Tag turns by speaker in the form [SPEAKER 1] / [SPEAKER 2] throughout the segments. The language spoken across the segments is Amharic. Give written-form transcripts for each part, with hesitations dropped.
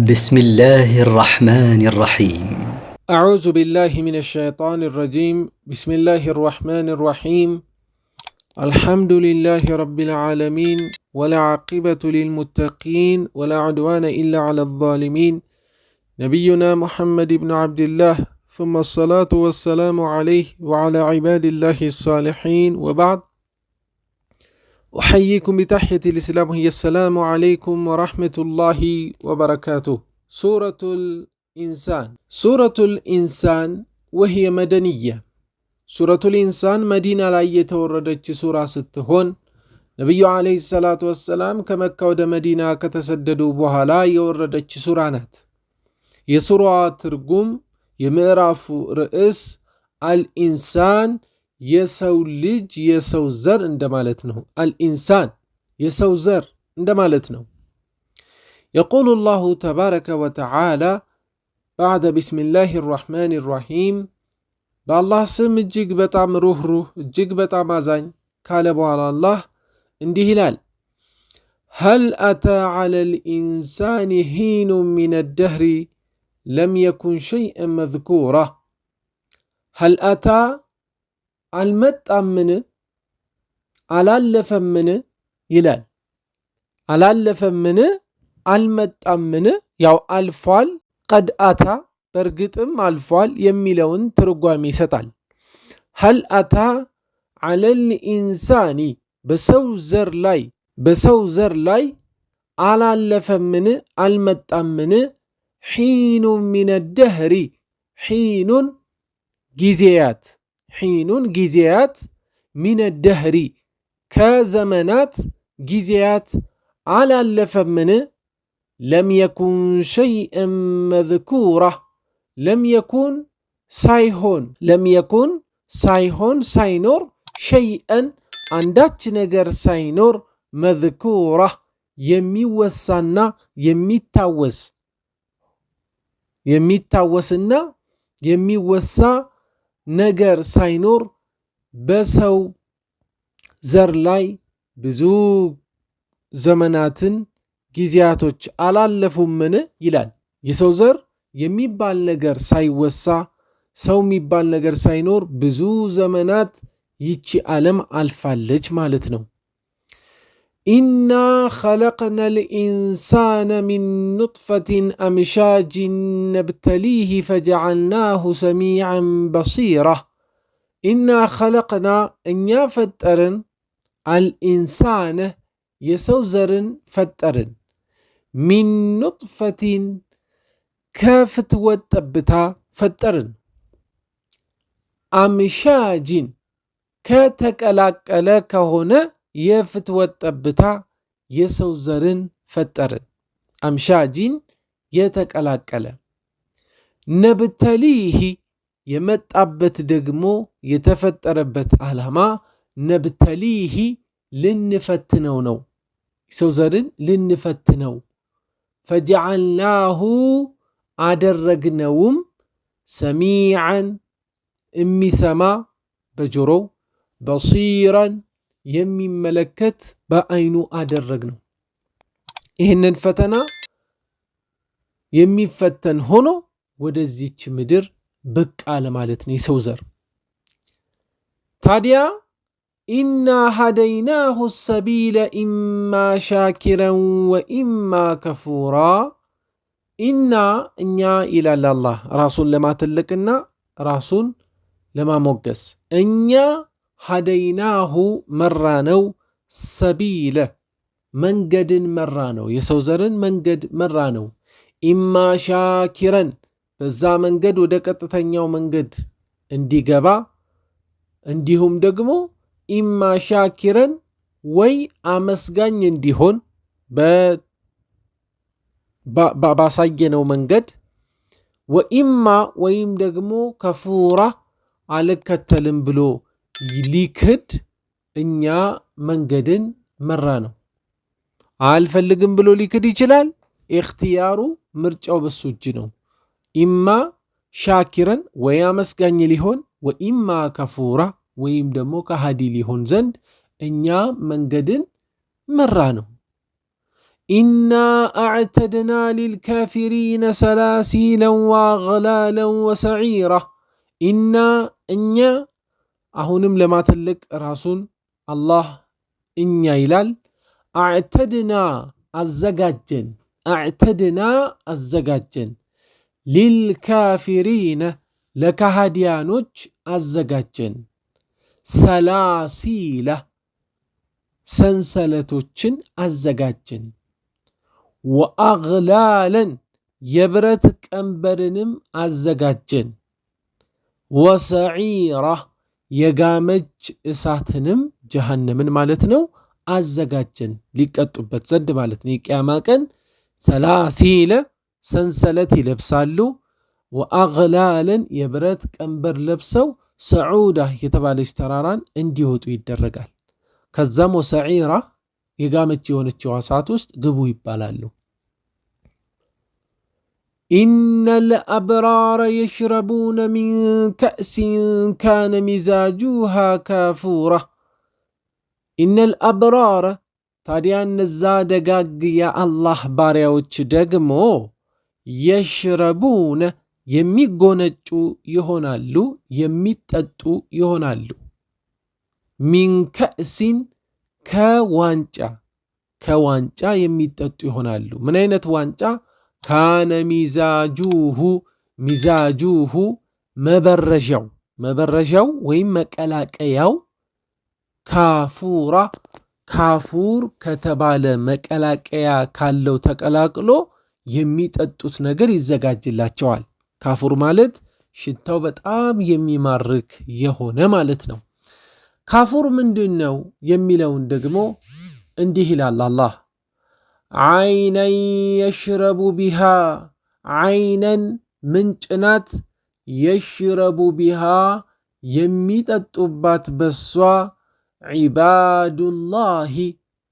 [SPEAKER 1] بسم الله الرحمن الرحيم.
[SPEAKER 2] أعوذ بالله من الشيطان الرجيم. بسم الله الرحمن الرحيم. الحمد لله رب العالمين، ولا عاقبة للمتقين، ولا عدوان إلا على الظالمين. نبينا محمد بن عبد الله، ثم الصلاة والسلام عليه وعلى عباد الله الصالحين، وبعد. أحييكم بتحية الإسلام، هي السلام عليكم ورحمة الله وبركاته. سورة الإنسان وهي مدنية. سورة الإنسان مدينة لا يتوردت سورة ستهون. نبي عليه الصلاة والسلام كمكة ود مدينة كتسددوا بها لا يوردت سورانات. يسورة ترقم يمراف رئيس الإنسان يسو لج يسو زر اندمالتنه. الإنسان يسو زر اندمالتنه. يقول الله تبارك وتعالى بعد بسم الله الرحمن الرحيم بالله سم እጅግ በጣም ሩህሩህ እጅግ በጣም አዛኝ ካለ በኋላ አላህ እንዲህ ይላል هل أتى على الإنسان حين من الدهر لم يكن شيئا مذكورا هل أتى አልመጣምን አላለፈምን ይላል አላለፈምን አልመጣምን ያው አልፏል قد أتى በርግጥም አልፏል የሚለውን ትርጓሜ ይሰጣል هل أتى على الإنسان በሰው ዘር ላይ አላለፈምን አልመጣምን حين من الدهر حين ጊዜያት من الدهر ከዘመናት ጊዜያት አላለፈምን لم يكن شيئا مذكورا لم يكن ሳይኖር شيئا አንዳች ነገር ሳይኖር مذكورا የሚወሳና የሚታወስና የሚወሳ ነገር ሳይኖር በሰው ዘር ላይ ብዙ ዘመናትን ጊዜያቶች አላለፉምን ይላል የሰው ዘር የሚባል ነገር ሳይወሳ ሰው የሚባል ነገር ሳይኖር ብዙ ዘመናት ይቺ ዓለም አልፋለች ማለት ነው إنا خلقنا الإنسان من نطفة أمشاج نبتليه فجعلناه سميعا بصيرا إنا خلقنا أن فترن الإنسان يسوزرن فترن من نطفة كافتوت تبتا فترن أمشاج كتكلاك هنا የፍትወት ጠብታ የሰው ዘርን ፈጠርን አምሻጂን የተቀላቀለ ነብተሊህ የመጣበት ደግሞ የተፈጠረበት ዓላማ ነብተሊህ ልንፈትነው ነው የሰው ዘርን ልንፈትነው ፈጀዐልናሁ አደረግነውም ሰሚዓን የሚሰማ በጆሮው በሲራን የሚመለከት በአይኑ አደረግነው ይህንን ፈተና የሚፈተን ሆኖ ወደዚች ምድር ብቅ አለ ማለት ነው የሰው ዘር ታዲያ ኢና ሀደይናሁ السبيل إما شاكرا وإما كفورا ኢና እኛ ይላል አላህ ራሱን ለማተለቅና ራሱን ለማሞገስ እኛ ሀደይናሁ መራነው ሰቢለ መንገድን መራነው የሰው ዘርን መንገድ መራነው ኢማ ሻኪረን በዛ መንገድ ወደ ቀጥተኛው መንገድ እንዲገባ እንዲሁም ደግሞ ኢማ ሻኪረን ወይ አመስጋኝ እንዲሆን ባሳየነው መንገድ ወኢማ ወይም ደግሞ ከፉራ አልከተልም ብሎ ሊክድ እኛ መንገድን መራ ነው አልፈልግም ብሎ ሊክድ ይችላል እክትያሩ ምርጫው በሱ እጅ ነው ኢማ ሻኪረን ወይ አመስጋኝ ሊሆን ወኢማ ከፉራ ወይም ደግሞ ከሃዲ ሊሆን ዘንድ እኛ መንገድን መራ ነው ኢና አዕተድና ሊልካፊሪነ ሰላሲለን ወአግላለን ወሰዒራ። ኢና እኛ፣ አሁንም ለማተለቅ ራሱን አላህ እኛ ይላል። አዕተድና አዘጋጀን፣ አዕተድና አዘጋጀን፣ ሊልካፊሪነ ለካሃዲያኖች አዘጋጀን፣ ሰላሲለ ሰንሰለቶችን አዘጋጀን፣ ወአግላለን የብረት ቀንበርንም አዘጋጀን፣ ወሰዒራ የጋመች እሳትንም ጀሃነምን ማለት ነው አዘጋጀን ሊቀጡበት ዘንድ ማለት ነው። የቂያማ ቀን ሰላሲለ ሰንሰለት ይለብሳሉ፣ ወአግላለን የብረት ቀንበር ለብሰው ሰዑዳ የተባለች ተራራን እንዲወጡ ይደረጋል። ከዛም ወሰዒራ የጋመች የሆነችው እሳት ውስጥ ግቡ ይባላሉ። ኢነል አብራረ የሽረቡነ ሚን ከእሲን ካነ ሚዛጁሃ ካፉራ። ኢነል አብራረ ታዲያ እነዛ ደጋግ የአላህ ባሪያዎች ደግሞ የሽረቡነ የሚጎነጩ ይሆናሉ፣ የሚጠጡ ይሆናሉ። ሚን ከእሲን ከዋንጫ የሚጠጡ ይሆናሉ። ምን አይነት ዋንጫ? ካነ ሚዛጁሁ መበረዣው ወይም መቀላቀያው ካፉር ከተባለ መቀላቀያ ካለው ተቀላቅሎ የሚጠጡት ነገር ይዘጋጅላቸዋል። ካፉር ማለት ሽታው በጣም የሚማርክ የሆነ ማለት ነው። ካፉር ምንድን ነው የሚለውን ደግሞ እንዲህ ይላል አላህ፣ ዓይነን የሽረቡ ቢሃ፣ ዓይነን ምንጭ ናት፣ የሽረቡ ቢሃ የሚጠጡባት በሷ፣ ዒባዱላሂ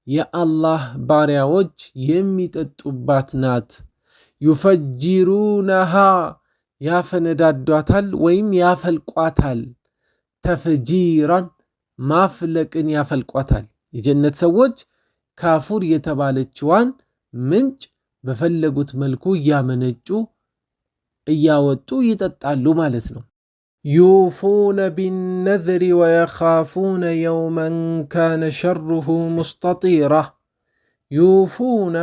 [SPEAKER 2] የአላህ ባሪያዎች የሚጠጡባት ናት። ዩፈጅሩነሃ ያፈነዳዷታል ወይም ያፈልቋታል። ተፍጂራን ማፍለቅን ያፈልቋታል። የጀነት ሰዎች ካፉር የተባለችዋን ምንጭ በፈለጉት መልኩ እያመነጩ እያወጡ ይጠጣሉ ማለት ነው። ዩፉነ ቢነዝሪ ወየኻፉነ የውመን ካነ ሸሩሁ ሙስተጢራ። ዩፉነ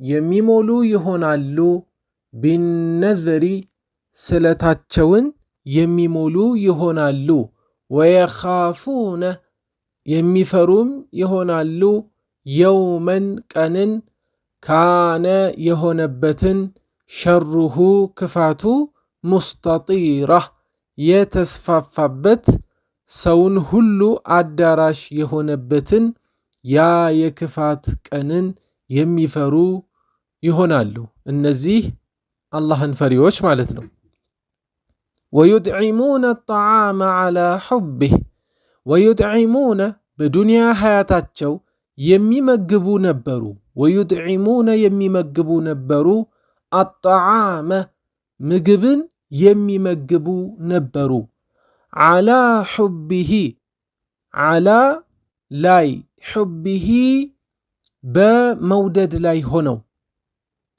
[SPEAKER 2] የሚሞሉ ይሆናሉ፣ ቢነዝሪ ስለታቸውን የሚሞሉ ይሆናሉ፣ ወየኻፉነ የሚፈሩም ይሆናሉ፣ የውመን ቀንን፣ ካነ የሆነበትን፣ ሸሩሁ ክፋቱ፣ ሙስተጢራ የተስፋፋበት ሰውን ሁሉ አዳራሽ የሆነበትን ያ የክፋት ቀንን የሚፈሩ ይሆናሉ። እነዚህ አላህን ፈሪዎች ማለት ነው። ወዩጥዒሙነ አጣዓመ ዐላ ሑቢህ፣ ወዩጥዒሙነ በዱንያ ሀያታቸው የሚመግቡ ነበሩ። ወዩጥዒሙነ የሚመግቡ ነበሩ፣ አጣዓመ ምግብን የሚመግቡ ነበሩ። ዐላ ሑቢሂ ዐላ ላይ፣ ሑቢሂ በመውደድ ላይ ሆነው፣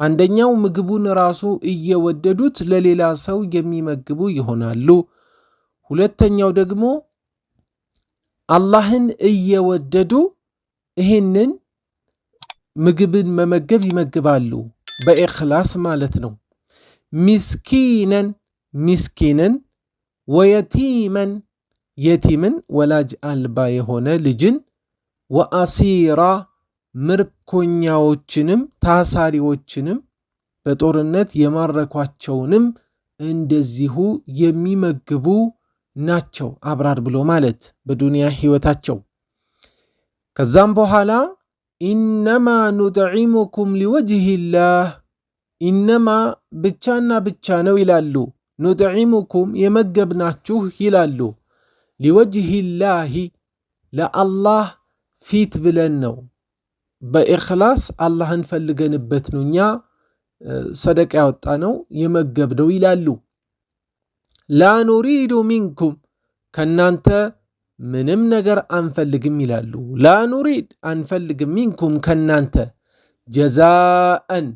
[SPEAKER 2] አንደኛው ምግቡን ራሱ እየወደዱት ለሌላ ሰው የሚመግቡ ይሆናሉ። ሁለተኛው ደግሞ አላህን እየወደዱ ይህንን ምግብን መመገብ ይመግባሉ፣ በኢኽላስ ማለት ነው። ሚስኪንን፣ ወየቲመን የቲምን ወላጅ አልባ የሆነ ልጅን፣ ወአሲራ ምርኮኛዎችንም ታሳሪዎችንም በጦርነት የማረኳቸውንም እንደዚሁ የሚመግቡ ናቸው። አብራር ብሎ ማለት በዱንያ ህይወታቸው። ከዛም በኋላ ኢነማ ኑጥዒሙኩም ሊወጅሂላህ፣ ኢነማ ብቻና ብቻ ነው ይላሉ። ኑጥዒሙኩም የመገብናችሁ ይላሉ። ሊወጅሂላሂ ለአላህ ፊት ብለን ነው፣ በኢኽላስ አላህን ፈልገንበት ነው እኛ ሰደቃ ያወጣ ነው የመገብነው ይላሉ። ላ ኑሪዱ ሚንኩም ከናንተ ምንም ነገር አንፈልግም ይላሉ። ላ ኑሪድ አንፈልግም፣ ሚንኩም ከናንተ ጀዛአን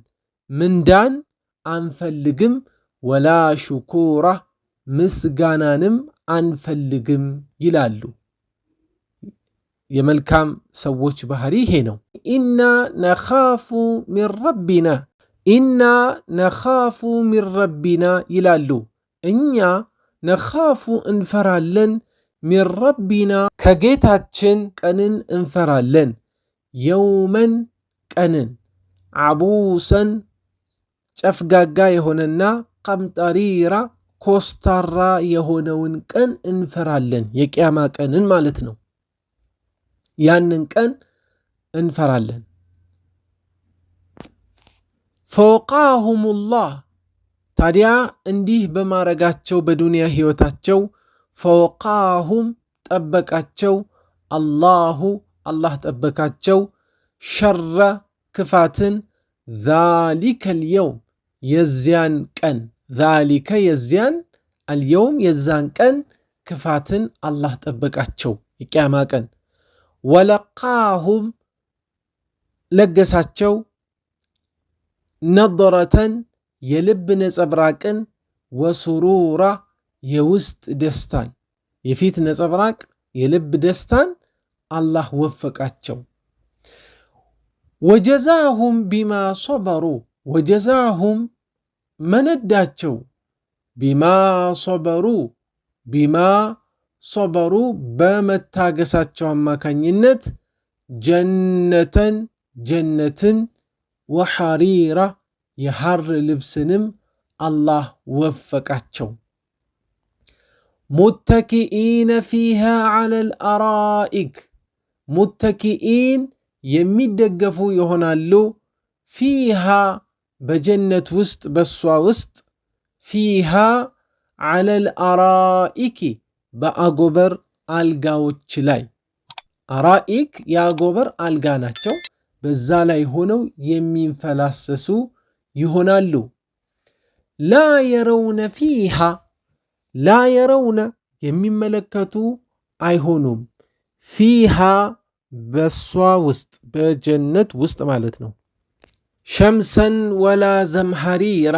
[SPEAKER 2] ምንዳን አንፈልግም ወላ ሹኩራ ምስጋናንም አንፈልግም ይላሉ። የመልካም ሰዎች ባህሪ ይሄ ነው። ኢና ነኻፉ ሚን ረቢና ይላሉ። እኛ ነኻፉ እንፈራለን ሚን ረቢና ከጌታችን ቀንን እንፈራለን። የውመን ቀንን ዓቡሰን ጨፍጋጋ የሆነና ቀምጠሪራ ኮስታራ የሆነውን ቀን እንፈራለን። የቂያማ ቀንን ማለት ነው። ያንን ቀን እንፈራለን። ፈወቃሁሙላህ ታዲያ እንዲህ በማረጋቸው በዱንያ ህይወታቸው ፈወቃሁም ጠበቃቸው አላህ ጠበቃቸው ሸረ ክፋትን ዛሊከል የውም የዚያን ቀን ዛሊከ የዚያን አልየውም የዛን ቀን ክፋትን አላህ ጠበቃቸው የቂያማ ቀን። ወለቃሁም ለገሳቸው ነድረተን የልብ ነጸብራቅን ወሱሩራ የውስጥ ደስታን የፊት ነጸብራቅ የልብ ደስታን አላህ ወፈቃቸው። ወጀዛሁም ቢማ ሶበሩ ወጀዛሁም መነዳቸው ቢማ ሶበሩ በመታገሳቸው አማካኝነት ጀነትን ወሐሪራ የሐር ልብስንም አላህ ወፈቃቸው። ሙተኪኢነ ፊሃ ዐለል አራኢክ ሙተኪኢን የሚደገፉ ይሆናሉ። ፊሃ በጀነት ውስጥ በሷ ውስጥ ፊሃ ዐለል አራኢክ በአጎበር አልጋዎች ላይ አራኢክ የአጎበር አልጋ ናቸው። በዛ ላይ ሆነው የሚንፈላሰሱ ይሆናሉ። ላ የረውነ ፊሃ ላ የረውነ የሚመለከቱ አይሆኑም። ፊሃ በሷ ውስጥ በጀነት ውስጥ ማለት ነው። ሸምሰን ወላ ዘምሐሪራ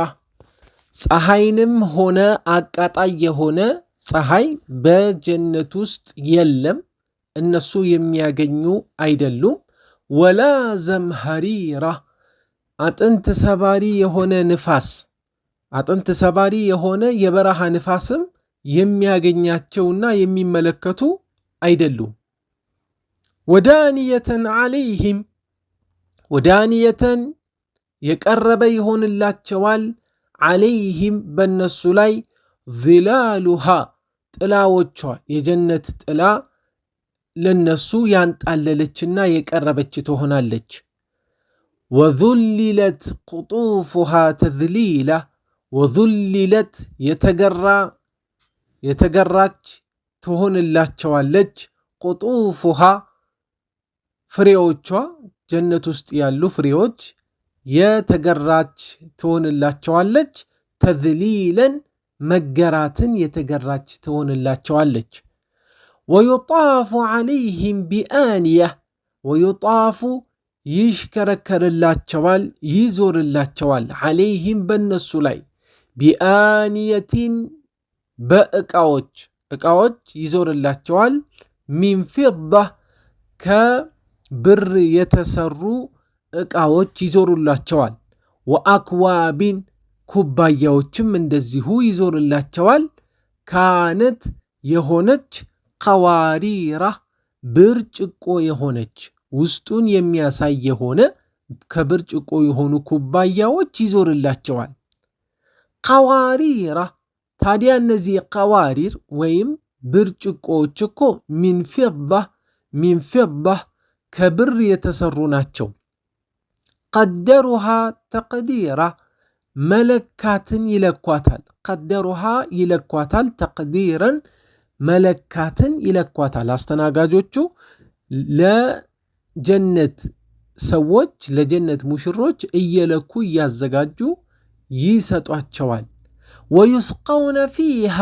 [SPEAKER 2] ፀሐይንም ሆነ አቃጣይ የሆነ ፀሐይ በጀነት ውስጥ የለም፣ እነሱ የሚያገኙ አይደሉም። ወላ ዘምሐሪራ አጥንት ሰባሪ የሆነ ንፋስ አጥንት ሰባሪ የሆነ የበረሃ ንፋስም የሚያገኛቸውና የሚመለከቱ አይደሉም። ወዳንየተን ዐለይሂም ወዳንየተን የቀረበ ይሆንላቸዋል ዐለይሂም በነሱ ላይ ዚላሉሃ ጥላዎቿ የጀነት ጥላ ለነሱ ያንጣለለችና የቀረበች ትሆናለች። ወዙሊለት ቁጡፉሃ ተዝሊላ ወዙሊለት የተገራች ትሆንላቸዋለች። ቁጡፉሃ ፍሬዎቿ ጀነት ውስጥ ያሉ ፍሬዎች የተገራች ትሆንላቸዋለች። ተዝሊለን መገራትን የተገራች ትሆንላቸዋለች። ወዩጣፉ ዐለይሂም ቢአንያ ወዩጣፉ ይሽከረከርላቸዋል ይዞርላቸዋል ዐለይሂም በነሱ ላይ ቢአንየቲን በእቃዎች ይዞርላቸዋል። ሚን ፊዳ ከብር የተሰሩ እቃዎች ይዞሩላቸዋል። ወአክዋቢን ኩባያዎችም እንደዚሁ ይዞርላቸዋል። ካነት የሆነች ቀዋሪራ ብርጭቆ የሆነች ውስጡን የሚያሳይ የሆነ ከብርጭቆ የሆኑ ኩባያዎች ይዞርላቸዋል። ቀዋሪራ ታዲያ እነዚህ ቀዋሪር ወይም ብርጭቆዎች እኮ ሚን ፊዳ ከብር የተሰሩ ናቸው። ቀደሩሃ ተቅዲራ መለካትን ይለኳታል። ቀደሩሃ ይለኳታል። ተቅዲረን መለካትን ይለኳታል። አስተናጋጆቹ ለጀነት ሰዎች ለጀነት ሙሽሮች እየለኩ እያዘጋጁ ይሰጧቸዋል። ወዩስቀውነ ፊሃ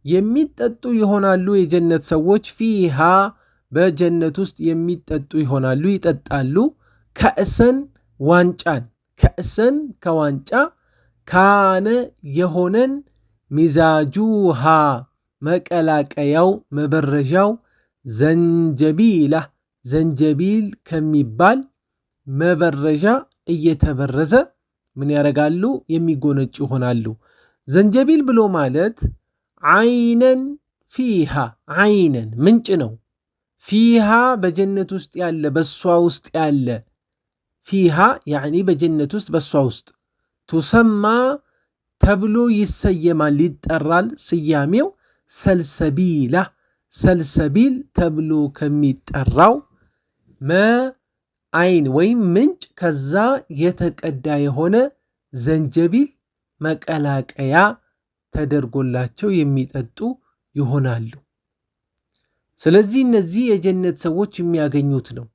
[SPEAKER 2] የሚጠጡ ይሆናሉ የጀነት ሰዎች ፊሃ በጀነት ውስጥ የሚጠጡ ይሆናሉ ይጠጣሉ። ከእሰን ዋንጫን ከእሰን ከዋንጫ ካነ የሆነን ሚዛጁሃ መቀላቀያው መበረዣው ዘንጀቢላ ዘንጀቢል ከሚባል መበረዣ እየተበረዘ ምን ያረጋሉ የሚጎነጩ ይሆናሉ። ዘንጀቢል ብሎ ማለት አይነን ፊሃ አይነን ምንጭ ነው። ፊሃ በጀነት ውስጥ ያለ በሷ ውስጥ ያለ ፊሃ ያኒ በጀነት ውስጥ በሷ ውስጥ ቱሰማ ተብሎ ይሰየማል ይጠራል። ስያሜው ሰልሰቢላ ሰልሰቢል ተብሎ ከሚጠራው አይን ወይም ምንጭ ከዛ የተቀዳ የሆነ ዘንጀቢል መቀላቀያ ተደርጎላቸው የሚጠጡ ይሆናሉ። ስለዚህ እነዚህ የጀነት ሰዎች የሚያገኙት ነው።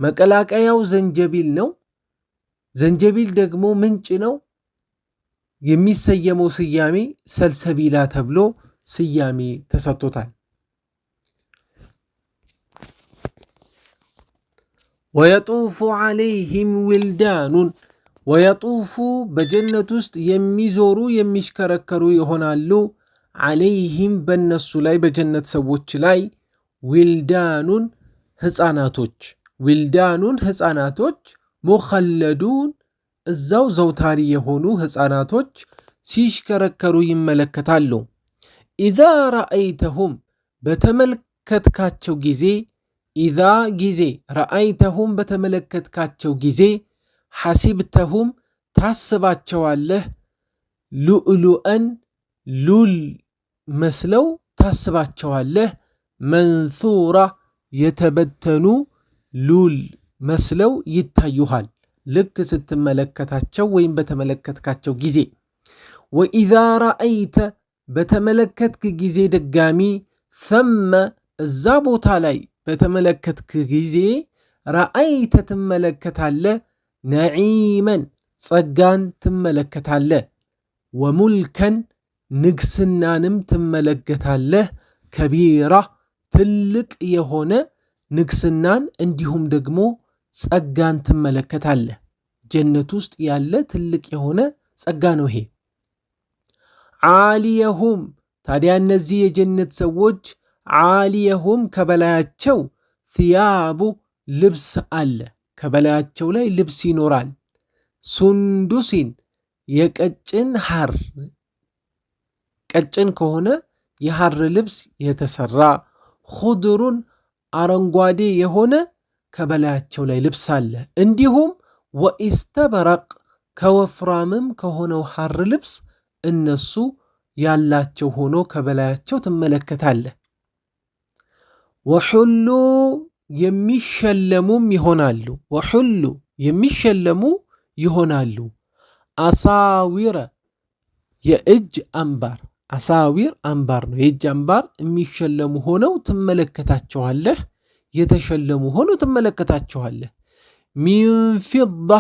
[SPEAKER 2] መቀላቀያው ዘንጀቢል ነው። ዘንጀቢል ደግሞ ምንጭ ነው። የሚሰየመው ስያሜ ሰልሰቢላ ተብሎ ስያሜ ተሰጥቶታል። ወየጡፉ ዐለይሂም ዊልዳኑን ወየጡፉ በጀነት ውስጥ የሚዞሩ የሚሽከረከሩ ይሆናሉ። ዐለይሂም በነሱ ላይ በጀነት ሰዎች ላይ ዊልዳኑን ህፃናቶች ዊልዳኑን ህፃናቶች ሙኸለዱን እዛው ዘውታሪ የሆኑ ህፃናቶች ሲሽከረከሩ ይመለከታሉ። ኢዛ ረአይተሁም በተመለከትካቸው ጊዜ ኢዛ ጊዜ ረአይተሁም በተመለከትካቸው ጊዜ ሐሲብተሁም ታስባቸዋለህ ሉእሉአን ሉል መስለው ታስባቸዋለህ መንሱራ የተበተኑ ሉል መስለው ይታዩሃል ልክ ስትመለከታቸው ወይም በተመለከትካቸው ጊዜ። ወኢዛ ረአይተ በተመለከትክ ጊዜ ድጋሚ ሰመ እዛ ቦታ ላይ በተመለከትክ ጊዜ ረአይተ ትመለከታለህ ነዒመን ጸጋን ትመለከታለህ ወሙልከን ንግስናንም ትመለከታለህ ከቢራ ትልቅ የሆነ ንግስናን እንዲሁም ደግሞ ጸጋን ትመለከታለህ። ጀነት ውስጥ ያለ ትልቅ የሆነ ጸጋ ነው ይሄ። ዓሊየሁም ታዲያ እነዚህ የጀነት ሰዎች ዓሊየሁም ከበላያቸው ሲያቡ ልብስ አለ፣ ከበላያቸው ላይ ልብስ ይኖራል። ሱንዱሲን የቀጭን ሐር ቀጭን ከሆነ የሐር ልብስ የተሰራ ኹድሩን አረንጓዴ የሆነ ከበላያቸው ላይ ልብስ አለ። እንዲሁም ወኢስተበረቅ ከወፍራምም ከሆነው ሐር ልብስ እነሱ ያላቸው ሆኖ ከበላያቸው ትመለከታለህ። ወሑሉ የሚሸለሙም ይሆናሉ። ወሑሉ የሚሸለሙ ይሆናሉ። አሳዊረ የእጅ አምባር አሳዊር አምባር ነው። የእጅ አምባር የሚሸለሙ ሆነው ትመለከታቸዋለህ። የተሸለሙ ሆነው ትመለከታቸዋለህ። ሚን ፊዳ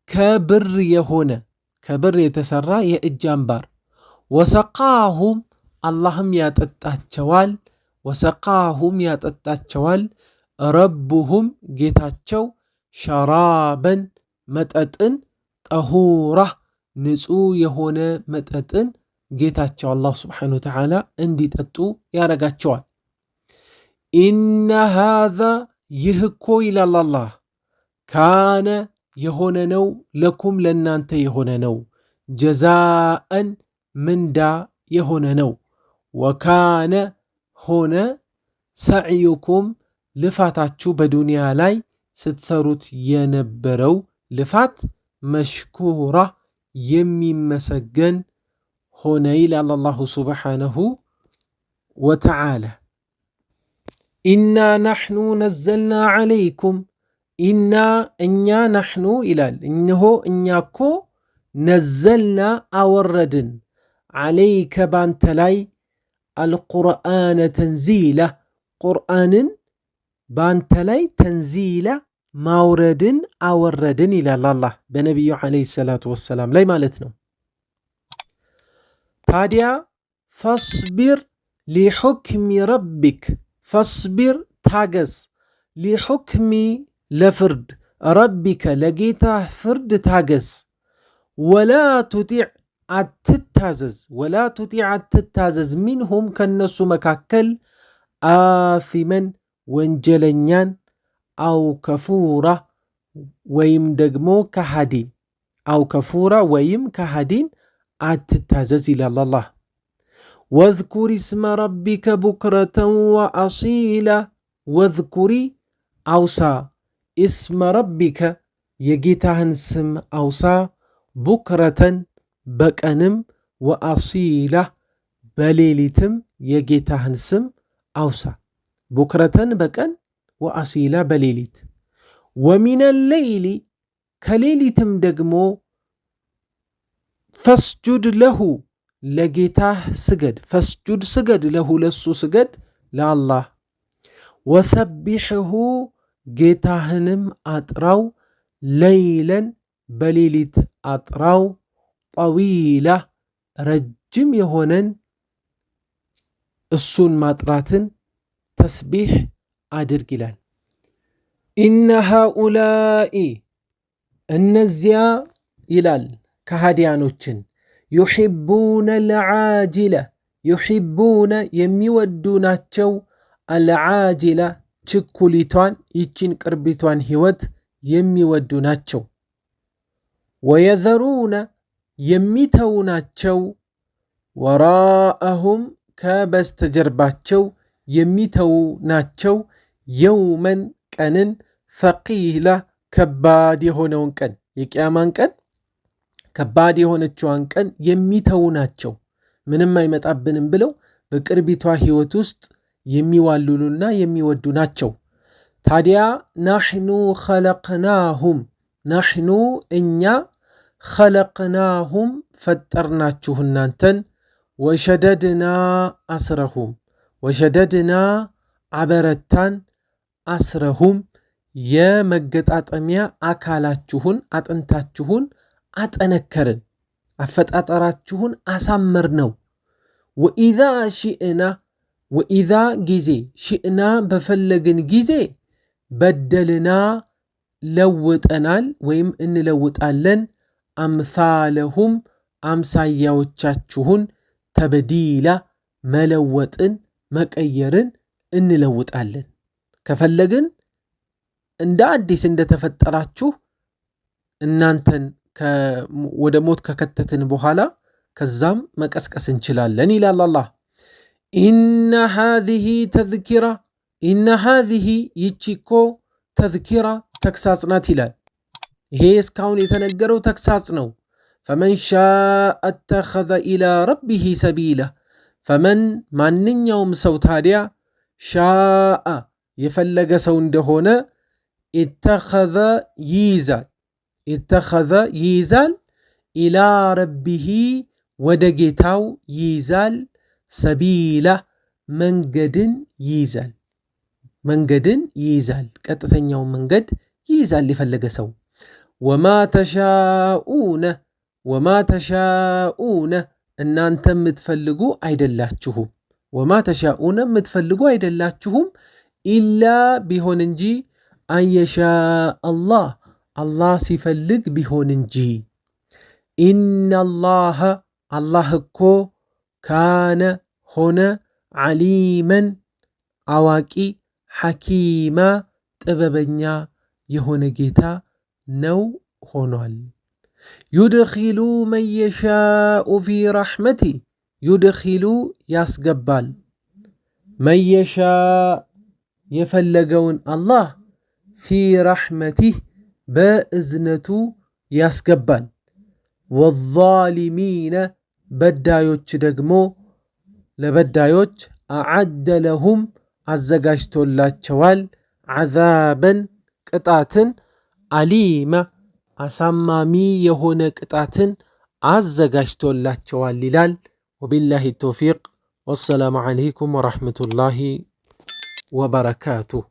[SPEAKER 2] ከብር የሆነ ከብር የተሰራ የእጅ አምባር። ወሰቃሁም አላህም ያጠጣቸዋል። ወሰቃሁም ያጠጣቸዋል። ረቡሁም ጌታቸው ሸራበን መጠጥን ጠሁራ ንጹህ የሆነ መጠጥን ጌታቸው አላህ ስብሓነሁ ወተዓላ እንዲጠጡ ያረጋቸዋል። ኢነ ሃዛ ይህ እኮ ይላል አላህ ካነ የሆነ ነው ለኩም ለእናንተ የሆነ ነው ጀዛአን ምንዳ የሆነ ነው። ወካነ ሆነ ሰዕዩኩም ልፋታችሁ በዱንያ ላይ ስትሰሩት የነበረው ልፋት መሽኩራ የሚመሰገን ሆነ ይላል አላሁ ስብሓነሁ ወተዓላ። ኢና ናሕኑ ነዘልና ዓለይኩም ኢና እኛ ናሕኑ ይላል እነሆ እኛ እኮ ነዘልና አወረድን ዓለይከ ባንተ ላይ አልቁርአነ ተንዚላ ቁርአንን ባንተ ላይ ተንዚላ ማውረድን አወረድን ይላል አላህ በነቢዩ ዓለይሂ ሰላቱ ወሰላም ላይ ማለት ነው። ታዲያ ፈስቢር ሊሑክሚ ረቢክ ፈስቢር ታገስ ሊሑክሚ ለፍርድ ረቢከ ለጌታህ ፍርድ ታገስ። ወላ ቱጢዕ አትታዘዝ ሚንሁም ከነሱ መካከል አፊመን ወንጀለኛን አው ከፉራ ወይም ደግሞ ከሃዲን አትታዘዝ ይላል አላህ። ወዝኩሪ እስመ ረቢከ ቡክረተን ወአሲላ ወዝኩሪ አውሳ እስመ ረቢከ የጌታህን ስም አውሳ ቡክረተን በቀንም ወአሲላ በሌሊትም የጌታህን ስም አውሳ። ቡክረተን በቀን ወአሲላ በሌሊት። ወሚነ ሌይሊ ከሌሊትም ደግሞ ፈስጁድ ለሁ ለጌታህ ስገድ። ፈስጁድ ስገድ፣ ለሁ ለሱ ስገድ ለአላህ። ወሰቢሕሁ ጌታህንም አጥራው፣ ለይለን በሌሊት አጥራው፣ ጠዊላ ረጅም የሆነን እሱን ማጥራትን ተስቢሕ አድርግ ይላል። ኢነ ሃኡላኢ እነዚያ ይላል ከሃዲያኖችን ዩሒቡነ ልዓጅለ ዩሒቡነ የሚወዱ ናቸው፣ አልዓጅለ ችኩሊቷን ይችን ቅርቢቷን ህይወት የሚወዱ ናቸው። ወየዘሩነ የሚተው ናቸው፣ ወራአሁም ከበስተጀርባቸው የሚተው ናቸው፣ የውመን ቀንን ፈቂላ ከባድ የሆነውን ቀን የቅያማን ቀን ከባድ የሆነችዋን ቀን የሚተው ናቸው። ምንም አይመጣብንም ብለው በቅርቢቷ ህይወት ውስጥ የሚዋልሉና የሚወዱ ናቸው። ታዲያ ናሕኑ ኸለቅናሁም ናሕኑ እኛ ኸለቅናሁም ፈጠርናችሁ እናንተን፣ ወሸደድና አስረሁም ወሸደድና አበረታን፣ አስረሁም የመገጣጠሚያ አካላችሁን አጥንታችሁን አጠነከርን፣ አፈጣጠራችሁን አሳመር ነው። ወኢዛ ሺእና ወኢዛ ጊዜ ሺእና በፈለግን ጊዜ በደልና ለውጠናል ወይም እንለውጣለን፣ አምሳለሁም አምሳያዎቻችሁን ተብዲላ መለወጥን መቀየርን እንለውጣለን። ከፈለግን እንደ አዲስ እንደተፈጠራችሁ እናንተን ወደ ሞት ከከተትን በኋላ ከዛም መቀስቀስ እንችላለን ይላል አላህ። ኢነ ሃዚህ ተዝኪራ ኢነ ሃዚህ ይቺኮ ተዝኪራ ተግሳጽ ናት ይላል። ይሄ እስካሁን የተነገረው ተግሳጽ ነው። ፈመን ሻአ እተኸዘ ኢላ ረቢሂ ሰቢላ ፈመን ማንኛውም ሰው ታዲያ ሻአ የፈለገ ሰው እንደሆነ ኢተኸዘ ይይዛል ኢላ ረቢሂ ወደ ጌታው ይይዛል፣ ሰቢላ መንገድን ይይዛል ቀጥተኛውን መንገድ ይይዛል የፈለገ ሰው። ወማ ተሻኡነ እናንተ የምትፈልጉ አይደላችሁም ኢላ ቢሆን እንጂ አንየሻ አላህ ሲፈልግ ቢሆን እንጂ። ኢነላህ አላህ እኮ ካነ ሆነ ዓሊመን አዋቂ ሐኪማ ጥበበኛ የሆነ ጌታ ነው ሆኗል። ዩድኺሉ መን የሻኡ ፊ ረሕመቲ ዩድኺሉ ያስገባል፣ መን የሻ የፈለገውን አላህ ፊ ረሕመቲህ በእዝነቱ ያስገባል። ወዛሊሚነ በዳዮች ደግሞ ለበዳዮች አዓደ ለሁም አዘጋጅቶላቸዋል፣ ዓዛበን ቅጣትን፣ አሊማ አሳማሚ የሆነ ቅጣትን አዘጋጅቶላቸዋል ይላል። ወቢላሂ ተውፊቅ ወሰላሙ ዓለይኩም ወረሕመቱላሂ ወበረካቱሁ።